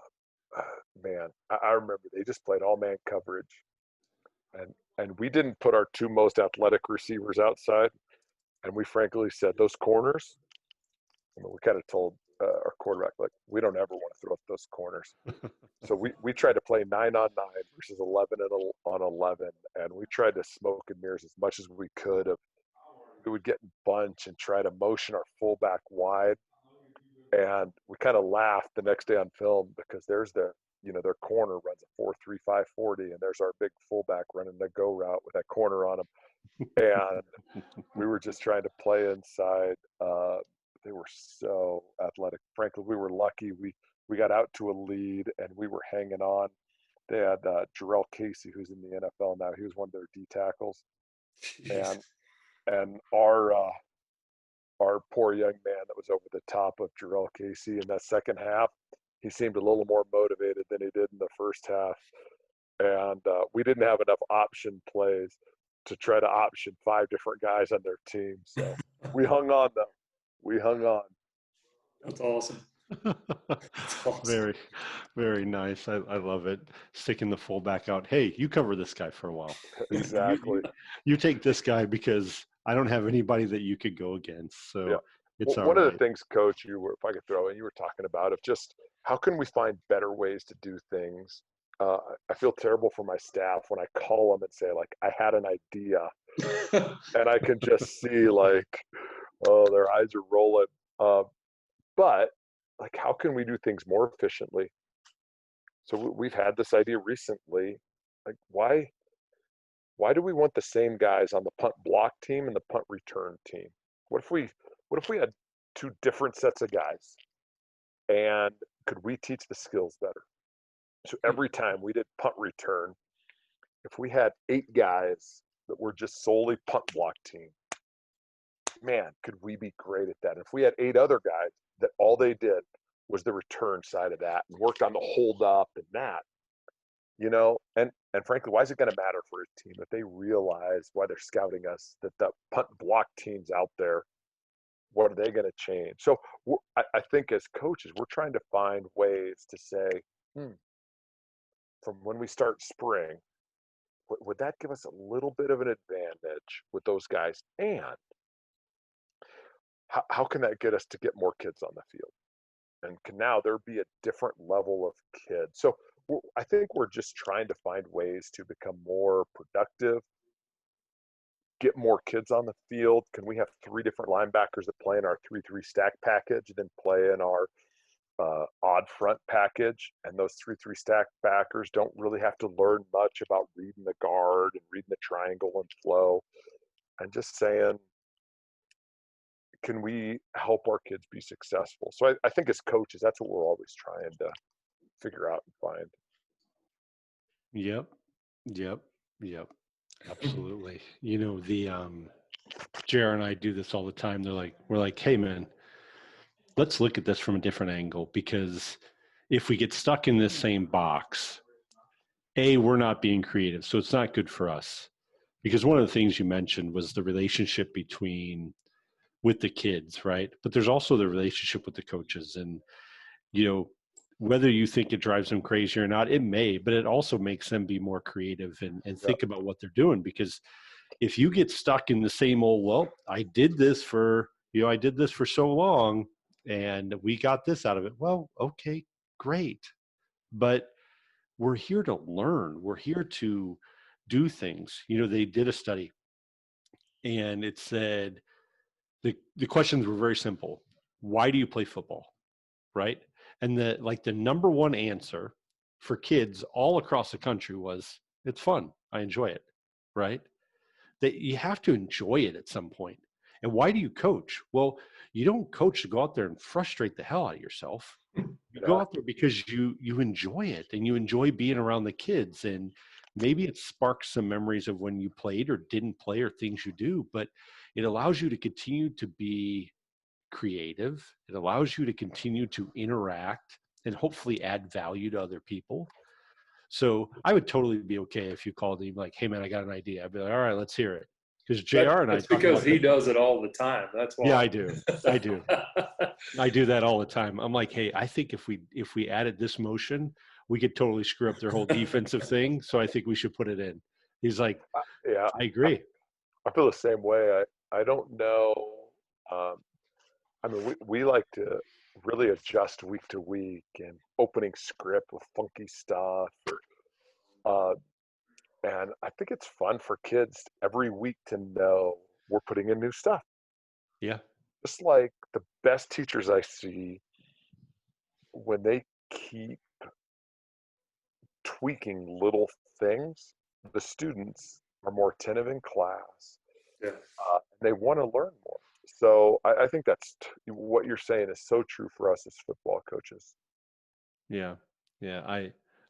man, I remember they just played all man coverage, and we didn't put our two most athletic receivers outside, and we frankly said those corners. I mean, we kind of told our quarterback, like, we don't ever want to throw up those corners. So we tried to play 9-on-9 versus 11-on-11, and we tried to smoke and mirrors as much as we could. Of we would get in bunch and try to motion our fullback wide, and we kind of laughed the next day on film because there's their corner runs a 4.35 40, and there's our big fullback running the go route with that corner on him, and we were just trying to play inside. They were so athletic. Frankly, we were lucky. We got out to a lead and we were hanging on. They had Jarrell Casey, who's in the NFL now. He was one of their D tackles, Jeez. and our poor young man that was over the top of Jarrell Casey in that second half, he seemed a little more motivated than he did in the first half. And we didn't have enough option plays to try to option 5 different guys on their team. So we hung on, though. We hung on. That's awesome. That's awesome. Very, very nice. I love it. Sticking the fullback out. Hey, you cover this guy for a while. Exactly. You take this guy because I don't have anybody that you could go against. So Yeah. it's Well, all one of right. the things, Coach, if I could throw in, you were talking about of just how can we find better ways to do things. I feel terrible for my staff when I call them and say, like, I had an idea, and I can just see, like, oh, their eyes are rolling. Uh, but like, how can we do things more efficiently? So we've had this idea recently, like, why do we want the same guys on the punt block team and the punt return team? What if we had 2 different sets of guys, and could we teach the skills better? So every time we did punt return, if we had 8 guys that were just solely punt block team, man, could we be great at that? And if we had 8 other guys that all they did was the return side of that and worked on the hold up and that, and frankly, why is it going to matter for a team if they realize why they're scouting us, that the punt block teams out there, what are they going to change? So I think as coaches, we're trying to find ways to say, from when we start spring, would that give us a little bit of an advantage with those guys? And how can that get us to get more kids on the field? And can now there be a different level of kids? So I think we're just trying to find ways to become more productive, get more kids on the field. Can we have 3 different linebackers that play in our 3-3 stack package, and then play in our odd front package? And those 3-3 stack backers don't really have to learn much about reading the guard and reading the triangle and flow. And just saying, can we help our kids be successful? So I think as coaches, that's what we're always trying to figure out and find. Yep. Yep. Yep. Absolutely. JR and I do this all the time. We're like, hey man, let's look at this from a different angle, because if we get stuck in this same box, we're not being creative. So it's not good for us. Because one of the things you mentioned was the relationship with the kids, right? But there's also the relationship with the coaches. And, whether you think it drives them crazy or not, it may, but it also makes them be more creative and think about what they're doing. Because if you get stuck in the same old, well, I did this for so long and we got this out of it. Well, okay, great. But we're here to learn. We're here to do things. They did a study and it said the questions were very simple. Why do you play football? Right? And the number one answer for kids all across the country was, it's fun. I enjoy it. Right? That you have to enjoy it at some point. And why do you coach? Well, you don't coach to go out there and frustrate the hell out of yourself. You go out there because you enjoy it and you enjoy being around the kids, and maybe it sparks some memories of when you played or didn't play or things you do, but it allows you to continue to be creative. It allows you to continue to interact and hopefully add value to other people. So I would totally be okay if you called me like, hey man, I got an idea. I'd be like, all right, let's hear it. because JR and I It's talk because about he that. does it all the time. That's why. Yeah, I do. I do. I do that all the time. I'm like, hey, I think if we added this motion, we could totally screw up their whole defensive thing. So I think we should put it in. He's like, Yeah, I agree. I feel the same way. I don't know. Um, I mean, we like to really adjust week to week and opening script with funky stuff. Uh, and I think it's fun for kids every week to know we're putting in new stuff. Yeah. Just like the best teachers I see, when they keep tweaking little things, the students are more attentive in class. Yeah. They want to learn more. So I think what you're saying is so true for us as football coaches. Yeah. Yeah.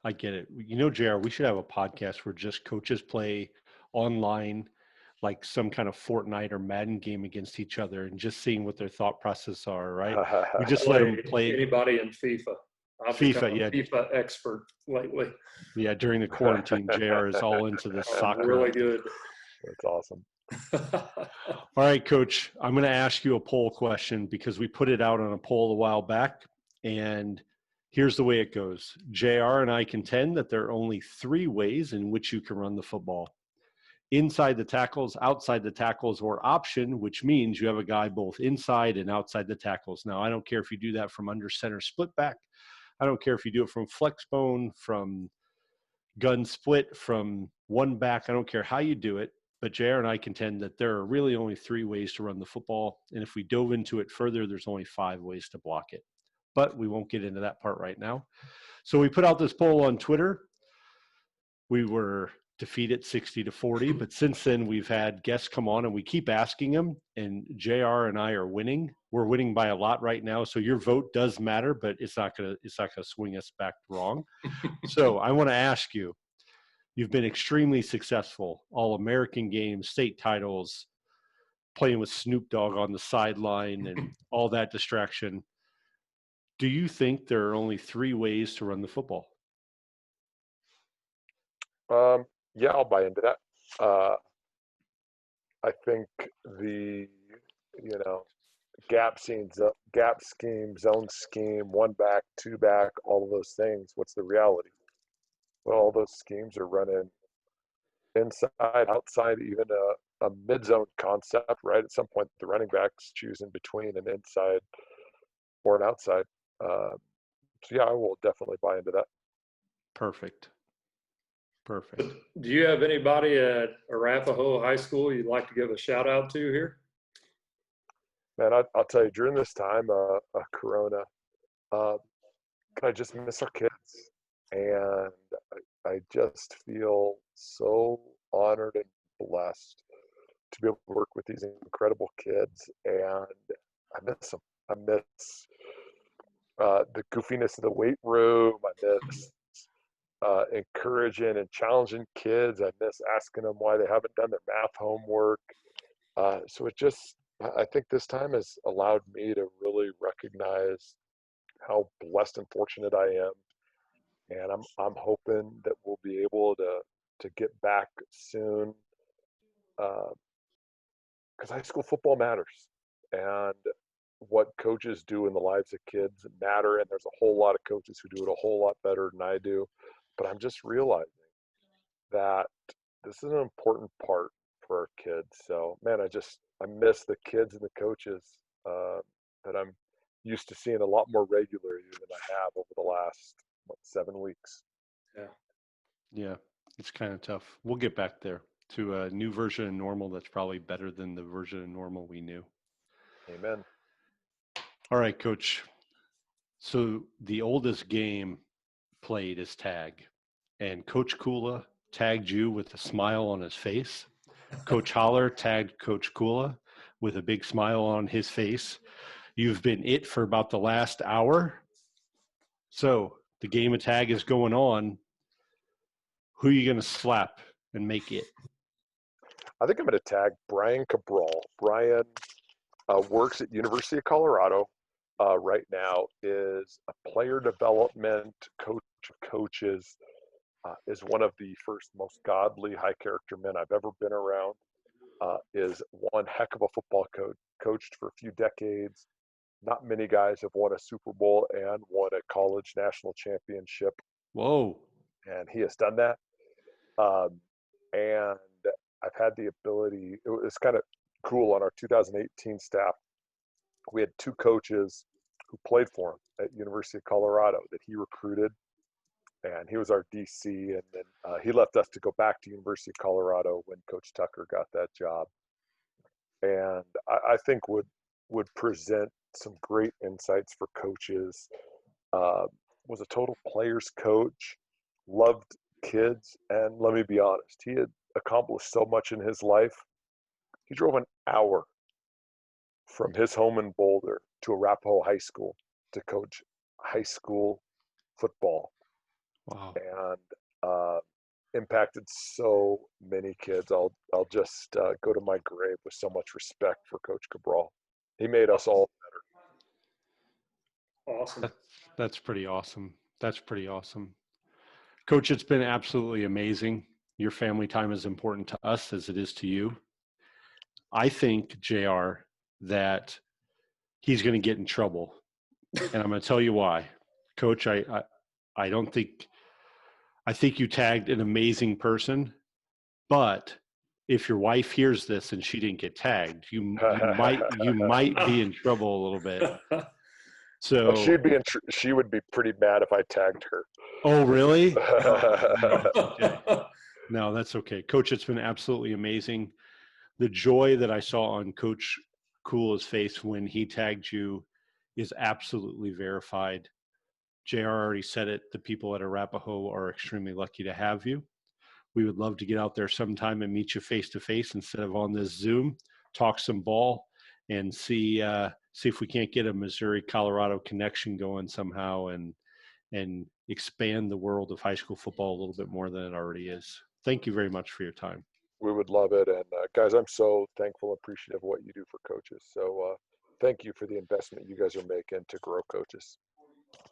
I get it. JR, we should have a podcast where just coaches play online, like some kind of Fortnite or Madden game against each other and just seeing what their thought process are, right? We just let them play Anybody in FIFA. I've become FIFA. a Yeah. FIFA expert lately. Yeah. During the quarantine, JR is all into this I'm soccer. really good. That's awesome. All right, Coach, I'm going to ask you a poll question because we put it out on a poll a while back. And here's the way it goes. JR and I contend that there are only 3 ways in which you can run the football: inside the tackles, outside the tackles, or option, which means you have a guy both inside and outside the tackles. Now, I don't care if you do that from under center split back. I don't care if you do it from flex bone, from gun split, from one back. I don't care how you do it. But JR and I contend that there are really only 3 ways to run the football. And if we dove into it further, there's only 5 ways to block it. But we won't get into that part right now. So we put out this poll on Twitter. We were defeated 60-40. But since then, we've had guests come on and we keep asking them. And JR and I are winning. We're winning by a lot right now. So your vote does matter, but it's not gonna swing us back wrong. So I want to ask you, you've been extremely successful, All-American games, state titles, playing with Snoop Dogg on the sideline and all that distraction. Do you think there are only 3 ways to run the football? Yeah, I'll buy into that. I think the, you know, gap scheme, zone scheme, one back, two back, all of those things. What's the reality? Well, all those schemes are running inside, outside, even a mid-zone concept, right? At some point, the running back's choosing between an inside or an outside. So yeah, I will definitely buy into that. Perfect. Do you have anybody at Arapahoe High School you'd like to give a shout out to here? Man, I'll tell you, during this time, Corona, I just miss our kids, and I just feel so honored and blessed to be able to work with these incredible kids, and I miss them. I miss the goofiness of the weight room. I miss encouraging and challenging kids. I miss asking them why they haven't done their math homework. So I think this time has allowed me to really recognize how blessed and fortunate I am, and I'm hoping that we'll be able to get back soon, because high school football matters, and what coaches do in the lives of kids matter. And there's a whole lot of coaches who do it a whole lot better than I do, but I'm just realizing that this is an important part for our kids. So man, I miss the kids and the coaches that I'm used to seeing a lot more regularly than I have over the last 7 weeks. Yeah, it's kind of tough. We'll get back there to a new version of normal that's probably better than the version of normal we knew. Amen. All right, Coach. So the oldest game played is tag, and Coach Kula tagged you with a smile on his face. Coach Holler tagged Coach Kula with a big smile on his face. You've been it for about the last hour. So the game of tag is going on. Who are you going to slap and make it? I think I'm going to tag Brian Cabral. Brian works at University of Colorado right now, is a player development coach of coaches, is one of the first most godly, high character men I've ever been around. is one heck of a football coach, coached for a few decades. Not many guys have won a Super Bowl and won a college national championship, Whoa. and he has done that. Um, and I've had the ability, it was kind of cool on our 2018 staff. We had two coaches who played for him at University of Colorado that he recruited, and he was our DC. And then he left us to go back to University of Colorado when Coach Tucker got that job. And I think would present some great insights for coaches. Was a total players coach, loved kids, and let me be honest, he had accomplished so much in his life. He drove an hour from his home in Boulder to Arapahoe High School to coach high school football, Wow. and impacted so many kids. I'll just go to my grave with so much respect for Coach Cabral. He made us all Awesome. That's pretty awesome. That's pretty awesome. Coach, it's been absolutely amazing. Your family time is important to us as it is to you. I think, JR, that he's going to get in trouble. And I'm going to tell you why. Coach, I don't think, I think you tagged an amazing person, but if your wife hears this and she didn't get tagged, you might be in trouble a little bit. So she would be pretty mad if I tagged her. Oh, really? Oh, no. Okay. No, that's okay. Coach, it's been absolutely amazing. The joy that I saw on Coach Cool's face when he tagged you is absolutely verified. JR already said it. The people at Arapahoe are extremely lucky to have you. We would love to get out there sometime and meet you face to face instead of on this Zoom, talk some ball, and see if we can't get a Missouri-Colorado connection going somehow and expand the world of high school football a little bit more than it already is. Thank you very much for your time. We would love it. And guys, I'm so thankful and appreciative of what you do for coaches. So thank you for the investment you guys are making to grow coaches.